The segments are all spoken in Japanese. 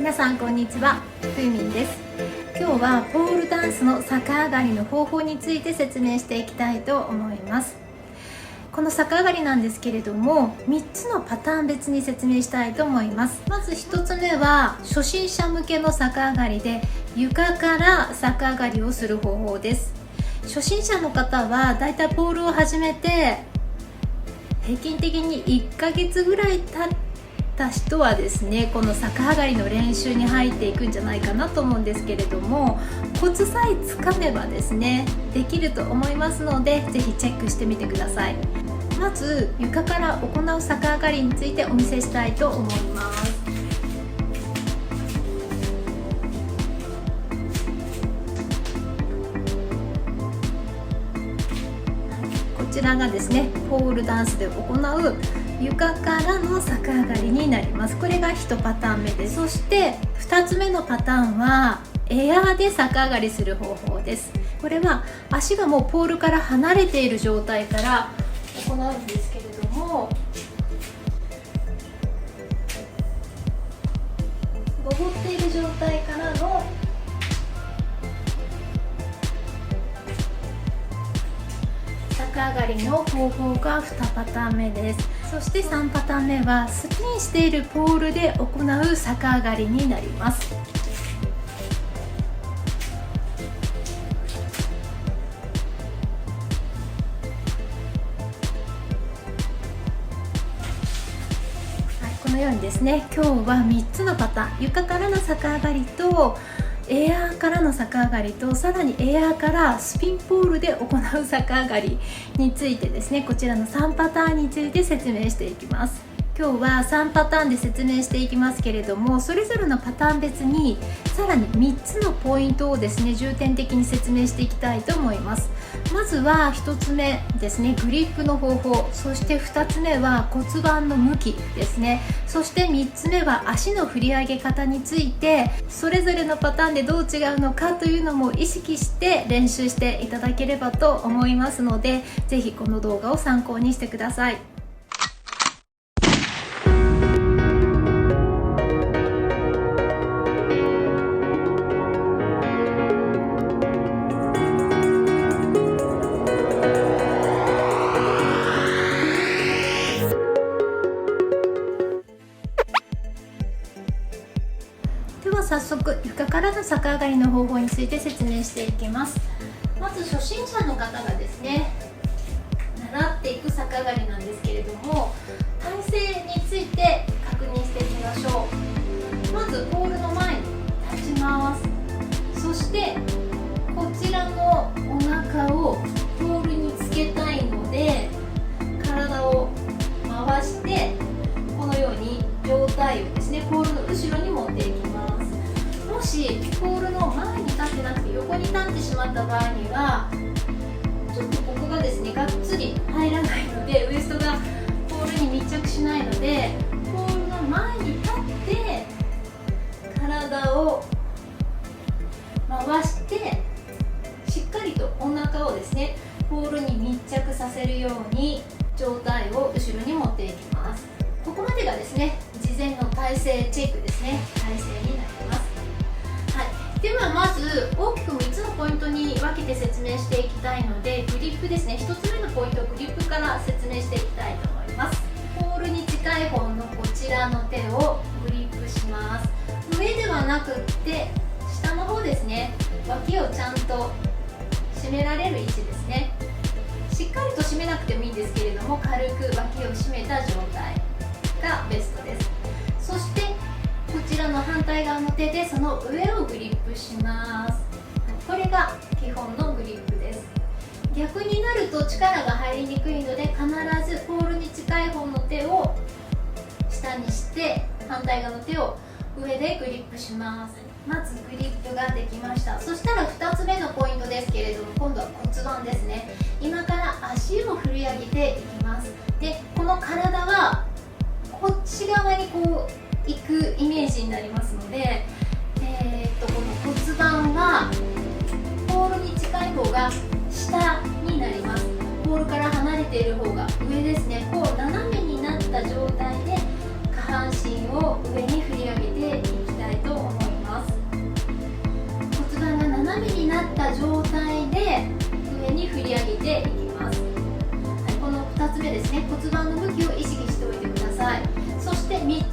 皆さんこんにちは、ふみんです。今日はポールダンスの逆上がりの方法について説明していきたいと思います。この逆上がりなんですけれども、3つのパターン別に説明したいと思います。まず1つ目は初心者向けの逆上がりで、床から逆上がりをする方法です。初心者の方はだいたいポールを始めて平均的に1ヶ月ぐらい経った人はですね、この逆上がりの練習に入っていくんじゃないかなと思うんですけれども、コツさえつかめばですねできると思いますので、ぜひチェックしてみてください。まず床から行う逆上がりについてお見せしたいと思います。こちらがですね、ポールダンスで行う床からの逆上がりになります。これが1パターン目です。そして2つ目のパターンはエアーで逆上がりする方法です。これは足がもうポールから離れている状態から行うんですけれども、登っている状態からの逆上がりの方法が2パターン目です。そして3パターン目はスピンしているポールで行う逆上がりになります。このようにですね、今日は3つのパターン、床からの逆上がりとエアーからの逆上がりと、さらにエアーからスピンポールで行う逆上がりについてですね、こちらの3パターンについて説明していきます。今日は3パターンで説明していきますけれども、それぞれのパターン別にさらに3つのポイントをですね重点的に説明していきたいと思います。まずは1つ目ですね、グリップの方法。そして2つ目は骨盤の向きですね。そして3つ目は足の振り上げ方について、それぞれのパターンでどう違うのかというのも意識して練習していただければと思いますので、ぜひこの動画を参考にしてください。では早速床からの逆上がりの方法について説明していきます。まず初心者の方がですね習っていく逆上がりなんですけれども、体勢について確認していきましょう。まずポールの前に立ちます。そしてこちらのお腹をポールにつけたいので、体を回してこのように上体をですねポールの後ろに持っていきます。もしポールの前に立ってなくて横に立ってしまった場合には、ちょっとここがですねがっつり入らないので、ウエストがポールに密着しないので、ポールの前に立って体を回してしっかりとお腹をですねポールに密着させるように上体を後ろに持っていきます。ここまでがですね事前の体勢チェックですね、体勢になります。ではまず大きく3つのポイントに分けて説明していきたいので、グリップですね、1つ目のポイント、グリップから説明していきたいと思います。ポールに近い方のこちらの手をグリップします。上ではなくって下の方ですね、脇をちゃんと締められる位置ですね。しっかりと締めなくてもいいんですけれども、軽く脇を締めた状態がベストです。そしてこちらの反対側の手でその上をグリップします。これが基本のグリップです。逆になると力が入りにくいので、必ずポールに近い方の手を下にして反対側の手を上でグリップします。まずグリップができました。そしたら2つ目のポイントですけれども、今度は骨盤ですね。今から足を振り上げていきます。でこの体はこっち側にこう行くイメージになりますので、この骨盤はポールに近い方が下になります。ポールから離れている方が上ですね。こう斜めになった状態で下半身を上に振り上げていきたいと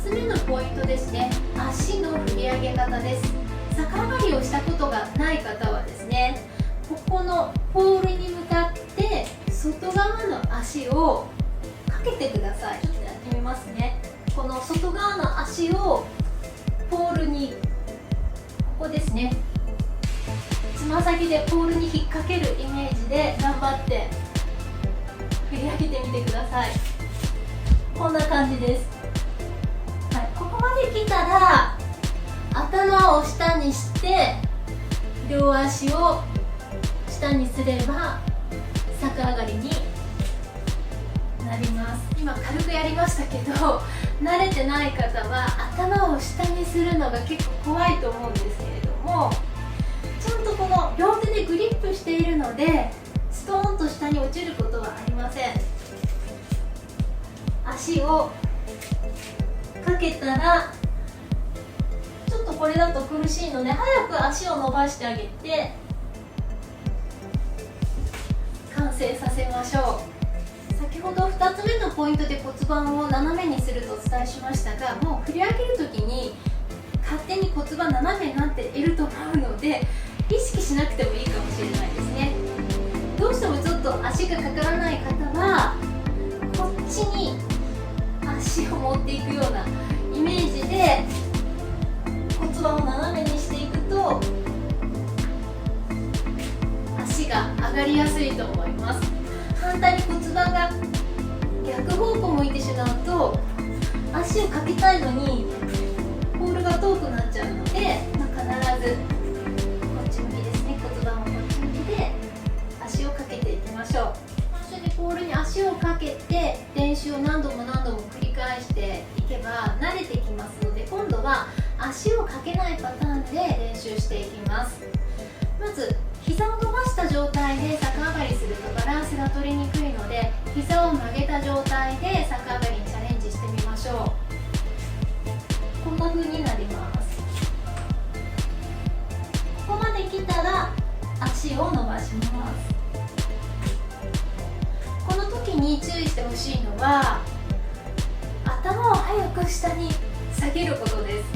つ目のポイントですね、足の振り上げ方です。逆上がりをしたことがない方はですね、ここのポールに向かって外側の足をかけてください。ちょっとやってみますね。この外側の足をポールに、ここですね、つま先でポールに引っ掛けるイメージで頑張って振り上げてみてください。こんな感じです。はい、ここまで来たら頭を下にして両足を下にすれば逆上がりになります。今軽くやりましたけど、慣れてない方は頭を下にするのが結構怖いと思うんですけれども、ちゃんとこの両手でグリップしているのでストーンと下に落ちることはありません。足をかけたら、ちょっとこれだと苦しいので早く足を伸ばしてあげて完成させましょう。先ほど2つ目のポイントで骨盤を斜めにするとお伝えしましたが、もう振り上げるときに勝手に骨盤斜めになっていると思うので意識しなくてもいいかもしれないですね。どうしてもちょっと足がかからない方はこっちに足を持っていくようなイメージで骨盤を斜めにしていくと足が上がりやすいと思います。反対に骨盤が逆方向向いてしまうと足をかけたいのにポールが遠くなっちゃうので、必ずこっち向きですね、骨盤をこっち向きで足をかけていきましょう。最初にポールに足をかけて練習を何度も繰り返していけば慣れてきますので、今度は足をかけないパターンで練習していきます。まず膝を伸ばした状態で逆上がりするとバランスが取りにくいので、膝を曲げた状態で逆上がりにチャレンジしてみましょう。こんな風になります。ここまで来たら足を伸ばします。この時に注意してほしいのは、頭を早く下に下げることです。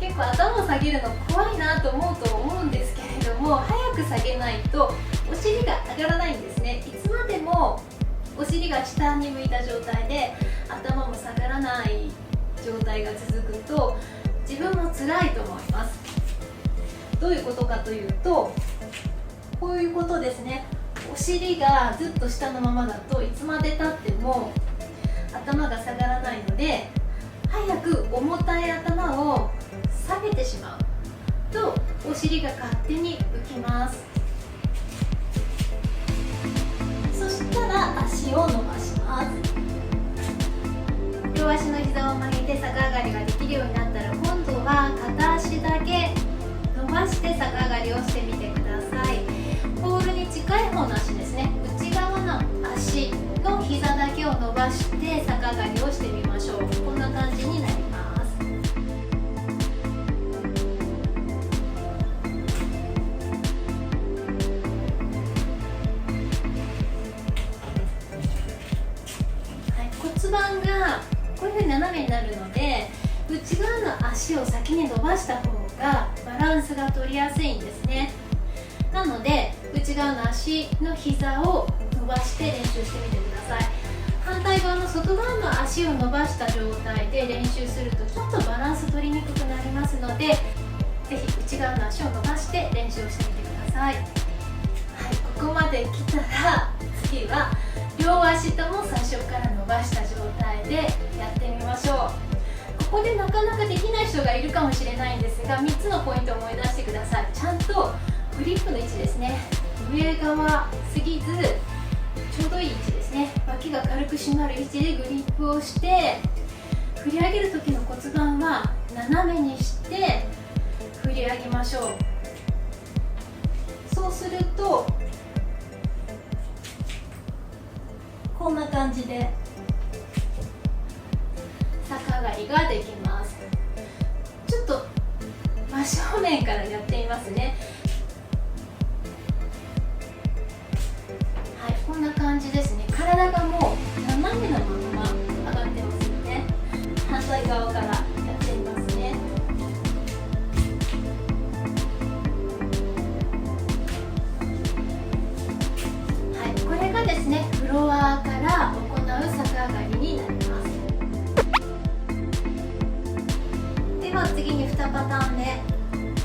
結構頭を下げるの怖いなと思うと思うんですけれども、早く下げないとお尻が上がらないんですね。いつまでもお尻が下に向いた状態で頭も下がらない状態が続くと自分も辛いと思います。どういうことかというと、こういうことですね。お尻がずっと下のままだといつまでたっても頭が下がらないので、早く重たい頭を下げてしまうとお尻が勝手に浮きます。そしたら足を伸ばします。両足の膝を曲げて逆上がりができるようになったら、今度は片足だけ伸ばして逆上がりをしてみてください。ポールに近い方の足ですね、内側の足の膝だけを伸ばして逆上がりをしてみましょう。こんな感じになります。骨盤がこういう風に斜めになるので、内側の足を先に伸ばした方がバランスが取りやすいんですね。なので内側の足の膝を伸ばして練習してみてください。反対側の外側の足を伸ばした状態で練習するとちょっとバランス取りにくくなりますので、ぜひ内側の足を伸ばして練習をしてみてください。はい、ここまで来たら次は両足とも最初から伸ばした状態でやってみましょう。ここでなかなかできない人がいるかもしれないんですが、3つのポイントを思い出してください。ちゃんとグリップの位置ですね、上側すぎずちょうどいい位置ですね、脇が軽く締まる位置でグリップをして、振り上げる時の骨盤は斜めにして振り上げましょう。そうするとこんな感じで逆上がりができます。ちょっと真正面からやってみますね。はい、こんな感じですね。体がもう斜めのまま上がってますよね。反対対側からやってみますね。はい、これがですねフロアから行う逆上がりになります。では次に2パターン目、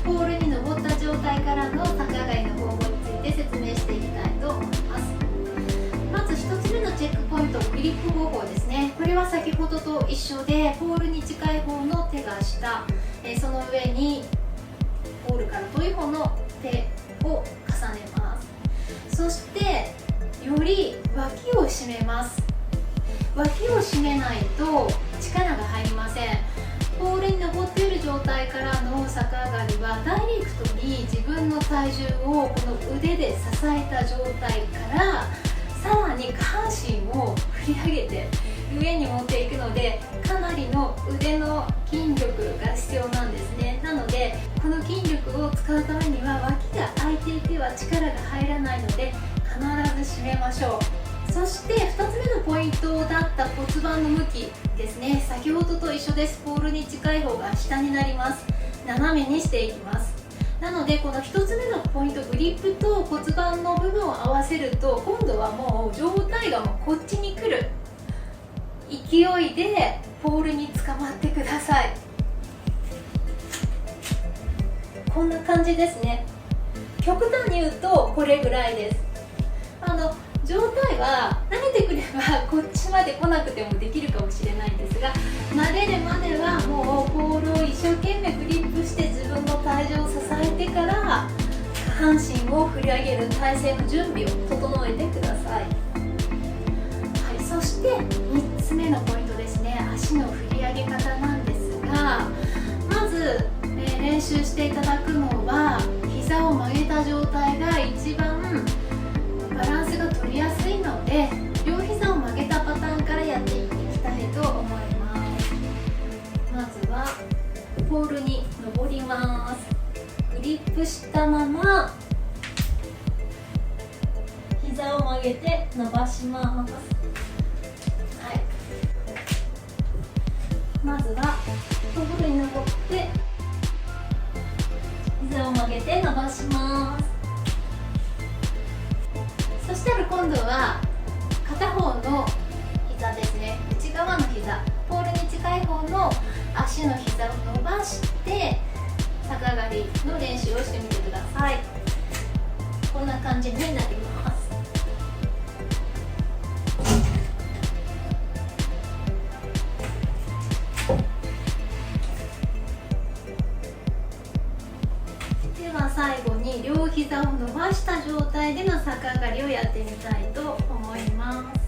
ポールに登った状態からの逆上がりの方法について説明していきたいと思います。まず1つ目のチェックポイント、グリップ方法ですね。これは先ほどと一緒で、ポールに近い方の手が下、その上にポールから遠い方の手を重ねます。そしてより脇を締めます。脇を締めないと力が入りません。ポールに登っている状態からの逆上がりはダイレクトに自分の体重をこの腕で支えた状態からさらに下半身を振り上げて上に持っていくので、かなりの腕の筋力が必要なんですね。なのでこの筋力を使うためには脇が空いていては力が入らないので必ず締めましょう。そして2つ目のポイントだった骨盤の向きですね。先ほどと一緒です。ポールに近い方が下になります。斜めにしていきます。なのでこの1つ目のポイント、グリップと骨盤の部分を合わせると、今度はもう上体がもうこっちに来る勢いでポールに捕まってください。こんな感じですね。極端に言うとこれぐらいです。状態は慣れてくればこっちまで来なくてもできるかもしれないんですが、慣れるまではもうポールを一生懸命グリップして自分の体重を支えてから下半身を振り上げる体勢の準備を整えてください。はい、そして3つ目のポイントですね。足の振り上げ方なんですが、まず、練習していただくのは膝を曲げた状態が一番バランスが取りやすいので、両膝を曲げたパターンからやっていきたいと思います。まずはポールに登ります。グリップしたまま膝を曲げて伸ばします。はい、まずはポールに登って膝を曲げて伸ばします。そしたら今度は片方の膝ですね、内側の膝、ポールに近い方の足の膝を伸ばして逆上がりの練習をしてみてください。こんな感じになります。では最後に両膝を伸ばした状態での逆上がりをやってみたいと思います。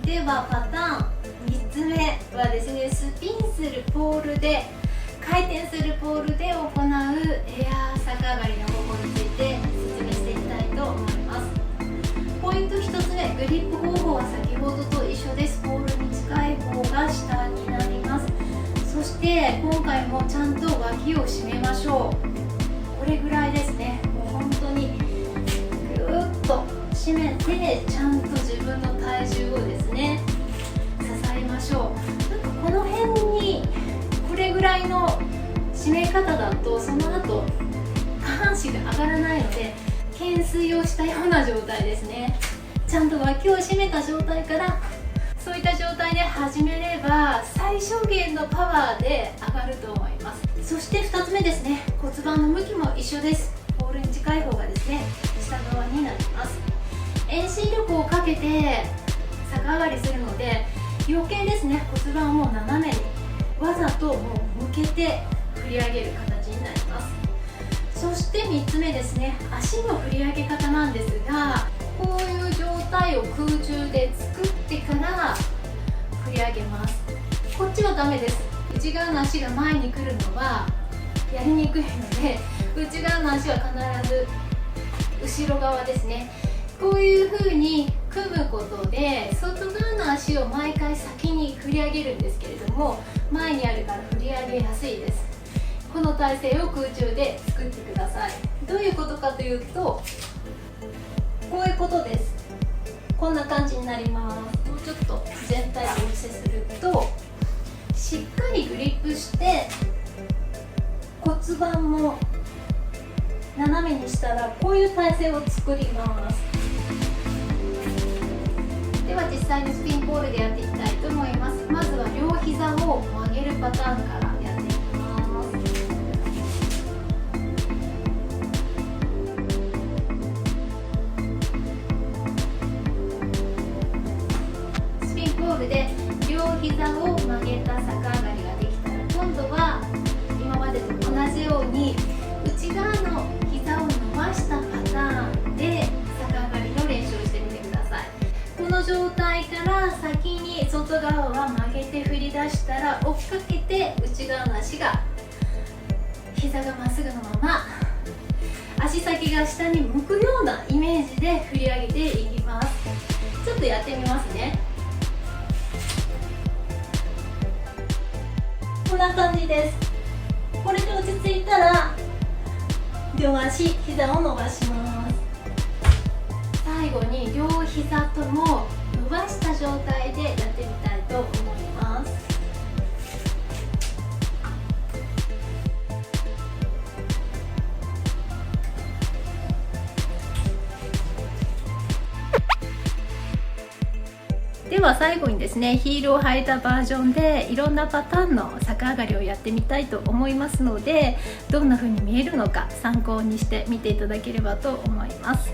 ではパターン3つ目はですね、スピンするポールで回転するポールで行うエアー逆上がりの方法について説明していきたいと思います。ポイント1つ目、グリップ方法は先ほどと一緒です。ポールに近い方が下になります。そして今回もちゃんと脇を締めましょう。これぐらいですね。もう本当にぐーっと締めて、ちゃんと自分の体重をですね支えましょう。なんかこの辺にこれぐらいの締め方だとその後下半身が上がらないので、懸垂をしたような状態ですね。ちゃんと脇を締めた状態から、そういった状態で始めれば最小限のパワーで上がると思います。そして2つ目ですね、骨盤の向きも一緒です。ポールに近い方がですね下側になります。遠心力をかけて逆上がりするので、余計ですね骨盤をもう斜めにわざともう向けて振り上げる形になります。そして3つ目ですね、足の振り上げ方なんですが、こういう状態を空中で作ってから振り上げます。こっちはダメです。内側の足が前に来るのはやりにくいので、内側の足は必ず後ろ側ですね。こういう風に組むことで外側の足を毎回先に振り上げるんですけれども、前にあるから振り上げやすいです。この体勢を空中で作ってください。どういうことかというと、こういうことです。こんな感じになります。もうちょっと全体をお見せすると、しっかりグリップして骨盤も斜めにしたらこういう体勢を作ります。では実際にスピンポールでやっていきたいと思います。まずは両膝を曲げるパターンからやっていきます。スピンポールで両膝を曲げた逆上がりができたら、今度は今までと同じように内側の膝を伸ばしたパターンで逆上がりの練習をしてみてください。この状態から先に外側は曲げて振り出したら、追っかけて内側の足が膝がまっすぐのまま足先が下に向くようなイメージで振り上げていきます。ちょっとやってみますね。こんな感じです。これで落ち着いたら両足膝を伸ばします。最後に両膝とも伸ばした状態でやってみたいと思います。では最後にですね、ヒールを履いたバージョンでいろんなパターンの逆上がりをやってみたいと思いますので、どんな風に見えるのか参考にして見ていただければと思います。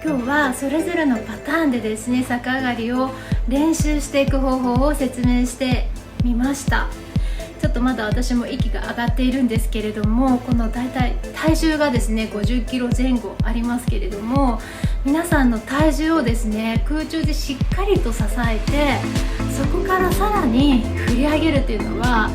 今日はそれぞれのパターンでですね、逆上がりを練習していく方法を説明してみました。ちょっとまだ私も息が上がっているんですけれども、このだいたい体重がですね50キロ前後ありますけれども、皆さんの体重をですね空中でしっかりと支えて、そこからさらに振り上げるというのは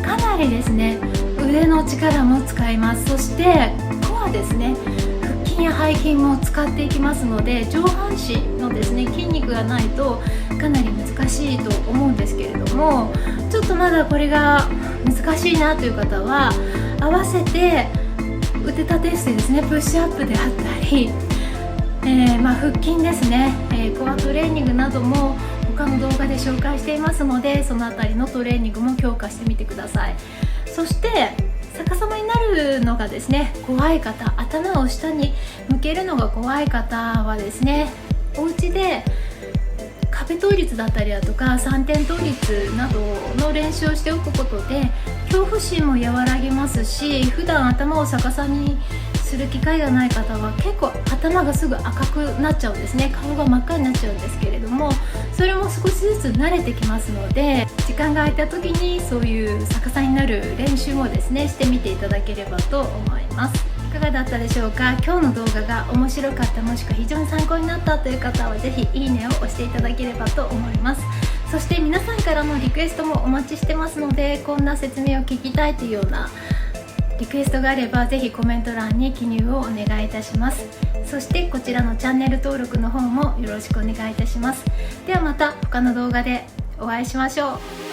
かなりですね腕の力も使います。そしてコアですね、腹筋や背筋も使っていきますので、上半身のですね筋肉がないとかなり難しいと思うんですけれども、ちょっとまだこれが難しいなという方は合わせて腕立て伏せですね、プッシュアップであったり、腹筋ですね、コアトレーニングなども他の動画で紹介していますので、そのあたりのトレーニングも強化してみてください。そして逆さまになるのがですね怖い方、頭を下に向けるのが怖い方はですね、お家で壁倒立だったりだとか3点倒立などの練習をしておくことで恐怖心も和らぎますし、普段頭を逆さにする機会がない方は結構頭がすぐ赤くなっちゃうんですね、顔が真っ赤になっちゃうんですけれども、それも少しずつ慣れてきますので、時間が空いた時にそういう逆さになる練習もですねしてみていただければと思います。いかがだったでしょうか。今日の動画が面白かった、もしくは非常に参考になったという方はぜひいいねを押していただければと思います。そして皆さんからのリクエストもお待ちしてますので、こんな説明を聞きたいというようなリクエストがあればぜひコメント欄に記入をお願いいたします。そしてこちらのチャンネル登録の方もよろしくお願いいたします。ではまた他の動画でお会いしましょう。